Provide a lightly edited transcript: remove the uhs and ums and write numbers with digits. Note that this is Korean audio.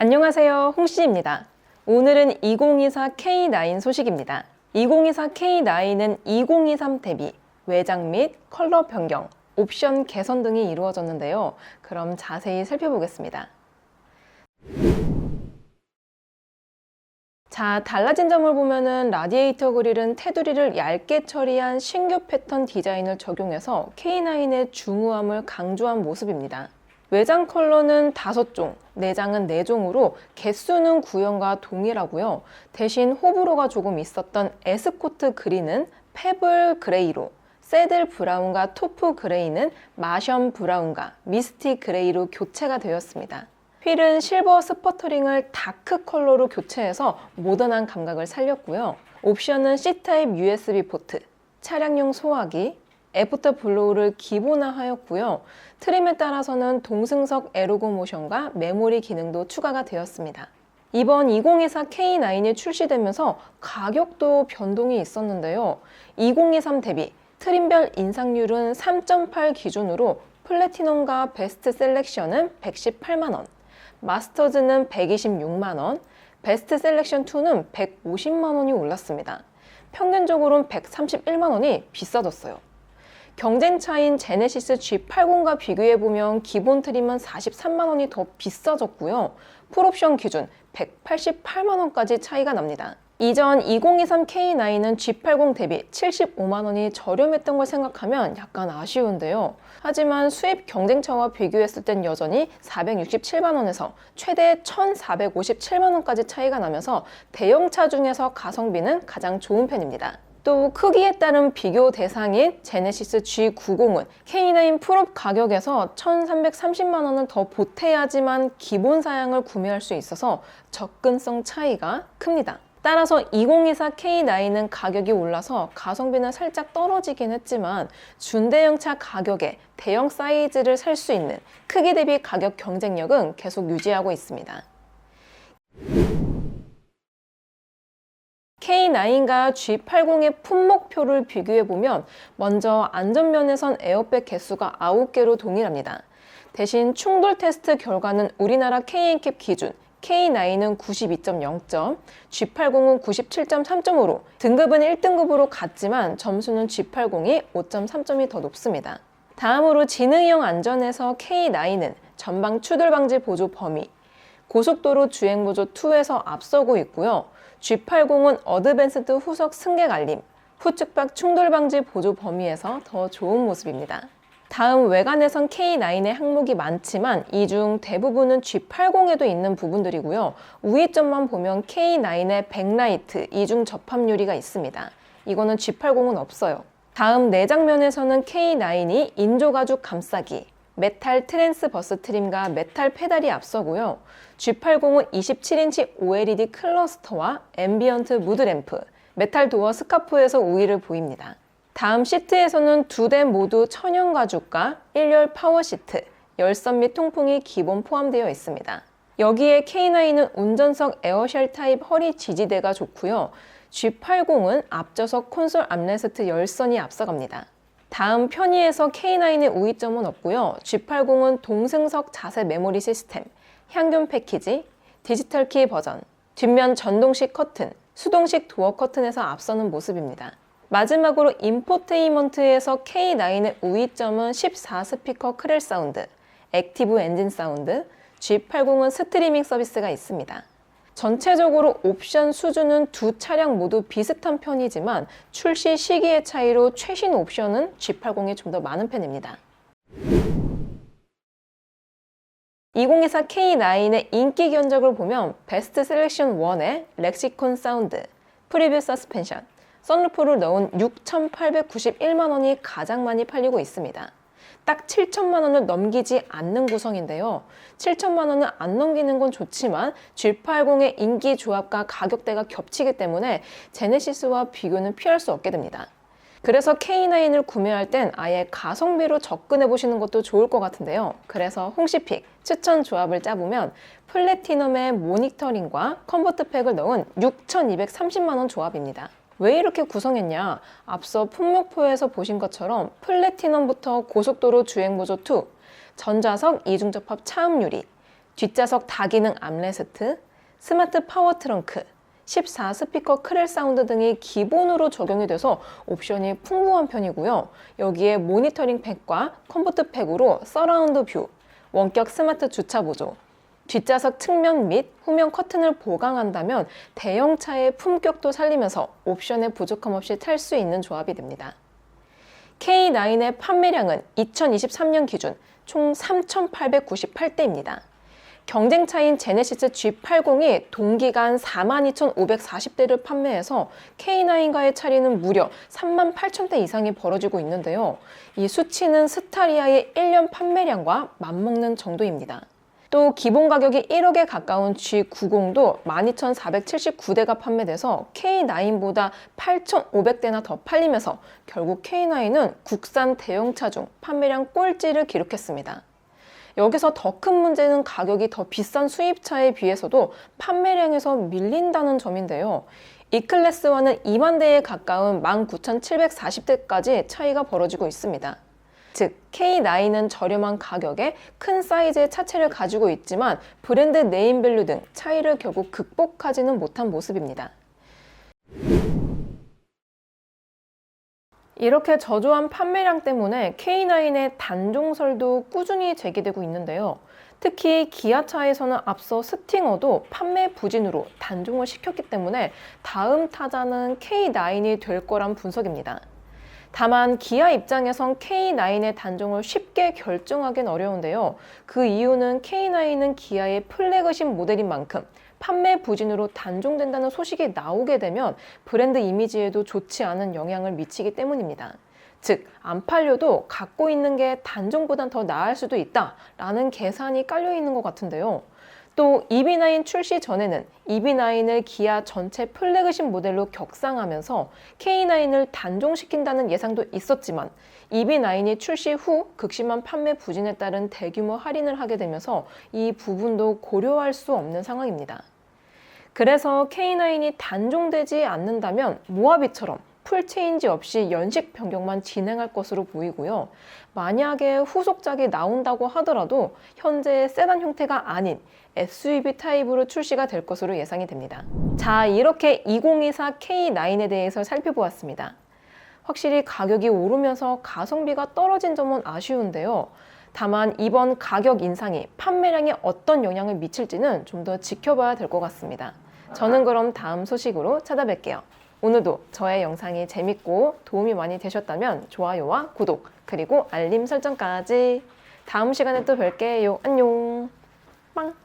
안녕하세요, 홍씨입니다. 오늘은 2024 K9 소식입니다. 2024 K9은 2023 대비 외장 및 컬러 변경, 옵션 개선 등이 이루어졌는데요. 그럼 자세히 살펴보겠습니다. 자, 달라진 점을 보면은 라디에이터 그릴은 테두리를 얇게 처리한 신규 패턴 디자인을 적용해서 K9의 중후함을 강조한 모습입니다. 외장 컬러는 5종, 내장은 4종으로 개수는 구형과 동일하고요. 대신 호불호가 조금 있었던 에스코트 그린은 페블 그레이로, 새들 브라운과 토프 그레이는 마션 브라운과 미스티 그레이로 교체가 되었습니다. 휠은 실버 스퍼터링을 다크 컬러로 교체해서 모던한 감각을 살렸고요. 옵션은 C타입 USB 포트, 차량용 소화기, 애프터 블로우를 기본화하였고요. 트림에 따라서는 동승석 에로고 모션과 메모리 기능도 추가가 되었습니다. 이번 2024 K9이 출시되면서 가격도 변동이 있었는데요. 2023 대비 트림별 인상률은 3.8 기준으로 플래티넘과 베스트 셀렉션은 118만원, 마스터즈는 126만원, 베스트 셀렉션 2는 150만원이 올랐습니다. 평균적으로는 131만원이 비싸졌어요. 경쟁차인 제네시스 G80과 비교해보면 기본 트림은 43만원이 더 비싸졌고요. 풀옵션 기준 188만원까지 차이가 납니다. 이전 2023 K9은 G80 대비 75만원이 저렴했던 걸 생각하면 약간 아쉬운데요. 하지만 수입 경쟁차와 비교했을 땐 여전히 467만원에서 최대 1457만원까지 차이가 나면서 대형차 중에서 가성비는 가장 좋은 편입니다. 또 크기에 따른 비교 대상인 제네시스 G90은 K9 풀업 가격에서 1330만원을 더 보태야지만 기본 사양을 구매할 수 있어서 접근성 차이가 큽니다. 따라서 2024 K9은 가격이 올라서 가성비는 살짝 떨어지긴 했지만 준대형차 가격에 대형 사이즈를 살 수 있는 크기 대비 가격 경쟁력은 계속 유지하고 있습니다. K9과 G80의 품목표를 비교해보면 먼저 안전면에선 에어백 개수가 9개로 동일합니다. 대신 충돌 테스트 결과는 우리나라 KNCAP 기준 K9은 92.0점, G80은 97.3점으로 등급은 1등급으로 같지만 점수는 G80이 5.3점이 더 높습니다. 다음으로 지능형 안전에서 K9은 전방 추돌 방지 보조 범위, 고속도로 주행 보조 2에서 앞서고 있고요. G80은 어드밴스드 후석 승객 알림, 후측박 충돌 방지 보조 범위에서 더 좋은 모습입니다. 다음 외관에선 K9의 항목이 많지만 이 중 대부분은 G80에도 있는 부분들이고요. 우위점만 보면 K9의 백라이트 이중 접합 유리가 있습니다. 이거는 G80은 없어요. 다음 내장면에서는 K9이 인조가죽 감싸기, 메탈 트랜스버스 트림과 메탈 페달이 앞서고요. G80은 27인치 OLED 클러스터와 앰비언트 무드램프, 메탈 도어 스카프에서 우위를 보입니다. 다음 시트에서는 2대 모두 천연 가죽과 1열 파워 시트, 열선 및 통풍이 기본 포함되어 있습니다. 여기에 K9은 운전석 에어쉘 타입 허리 지지대가 좋고요. G80은 앞좌석 콘솔 암레스트 열선이 앞서갑니다. 다음 편의에서 K9의 우위점은 없고요. G80은 동승석 자세 메모리 시스템, 향균 패키지, 디지털 키 버전, 뒷면 전동식 커튼, 수동식 도어 커튼에서 앞서는 모습입니다. 마지막으로 인포테인먼트에서 K9의 우위점은 14스피커 크렐 사운드, 액티브 엔진 사운드, G80은 스트리밍 서비스가 있습니다. 전체적으로 옵션 수준은 두 차량 모두 비슷한 편이지만 출시 시기의 차이로 최신 옵션은 G80이 좀 더 많은 편입니다. 2024 K9의 인기 견적을 보면 베스트 셀렉션 1의 렉시콘 사운드, 프리뷰 서스펜션, 선루프를 넣은 6,891만원이 가장 많이 팔리고 있습니다. 딱 7천만원을 넘기지 않는 구성인데요. 7천만원을 안 넘기는 건 좋지만 G80의 인기 조합과 가격대가 겹치기 때문에 제네시스와 비교는 피할 수 없게 됩니다. 그래서 K9을 구매할 땐 아예 가성비로 접근해 보시는 것도 좋을 것 같은데요. 그래서 홍시픽 추천 조합을 짜보면 플래티넘의 모니터링과 컨버트팩을 넣은 6,230만원 조합입니다. 왜 이렇게 구성했냐? 앞서 품목표에서 보신 것처럼 플래티넘부터 고속도로 주행보조 2, 전좌석 이중접합 차음유리, 뒷좌석 다기능 암레스트, 스마트 파워 트렁크, 14 스피커 크렐 사운드 등이 기본으로 적용이 돼서 옵션이 풍부한 편이고요. 여기에 모니터링 팩과 컴포트 팩으로 서라운드 뷰, 원격 스마트 주차 보조, 뒷좌석 측면 및 후면 커튼을 보강한다면 대형차의 품격도 살리면서 옵션의 부족함 없이 탈 수 있는 조합이 됩니다. K9의 판매량은 2023년 기준 총 3,898대입니다. 경쟁차인 제네시스 G80이 동기간 42,540대를 판매해서 K9과의 차이는 무려 38,000대 이상이 벌어지고 있는데요. 이 수치는 스타리아의 1년 판매량과 맞먹는 정도입니다. 또 기본 가격이 1억에 가까운 G90도 12,479대가 판매돼서 K9보다 8,500대나 더 팔리면서 결국 K9은 국산 대형차 중 판매량 꼴찌를 기록했습니다. 여기서 더 큰 문제는 가격이 더 비싼 수입차에 비해서도 판매량에서 밀린다는 점인데요. E클래스와는 2만 대에 가까운 19,740대까지 차이가 벌어지고 있습니다. 즉, K9은 저렴한 가격에 큰 사이즈의 차체를 가지고 있지만 브랜드 네임밸류 등 차이를 결국 극복하지는 못한 모습입니다. 이렇게 저조한 판매량 때문에 K9의 단종설도 꾸준히 제기되고 있는데요. 특히 기아차에서는 앞서 스팅어도 판매 부진으로 단종을 시켰기 때문에 다음 타자는 K9이 될 거란 분석입니다. 다만 기아 입장에선 K9의 단종을 쉽게 결정하기는 어려운데요. 그 이유는 K9은 기아의 플래그십 모델인 만큼 판매 부진으로 단종된다는 소식이 나오게 되면 브랜드 이미지에도 좋지 않은 영향을 미치기 때문입니다. 즉, 안 팔려도 갖고 있는 게 단종보단 더 나을 수도 있다라는 계산이 깔려 있는 것 같은데요. 또 EV9 출시 전에는 EV9을 기아 전체 플래그십 모델로 격상하면서 K9을 단종시킨다는 예상도 있었지만 EV9이 출시 후 극심한 판매 부진에 따른 대규모 할인을 하게 되면서 이 부분도 고려할 수 없는 상황입니다. 그래서 K9이 단종되지 않는다면 모하비처럼 풀체인지 없이 연식 변경만 진행할 것으로 보이고요. 만약에 후속작이 나온다고 하더라도 현재 세단 형태가 아닌 SUV 타입으로 출시가 될 것으로 예상이 됩니다. 자, 이렇게 2024 K9에 대해서 살펴보았습니다. 확실히 가격이 오르면서 가성비가 떨어진 점은 아쉬운데요. 다만 이번 가격 인상이 판매량에 어떤 영향을 미칠지는 좀 더 지켜봐야 될 것 같습니다. 저는 그럼 다음 소식으로 찾아뵐게요. 오늘도 저의 영상이 재밌고 도움이 많이 되셨다면 좋아요와 구독, 그리고 알림 설정까지. 다음 시간에 또 뵐게요. 안녕. 빵!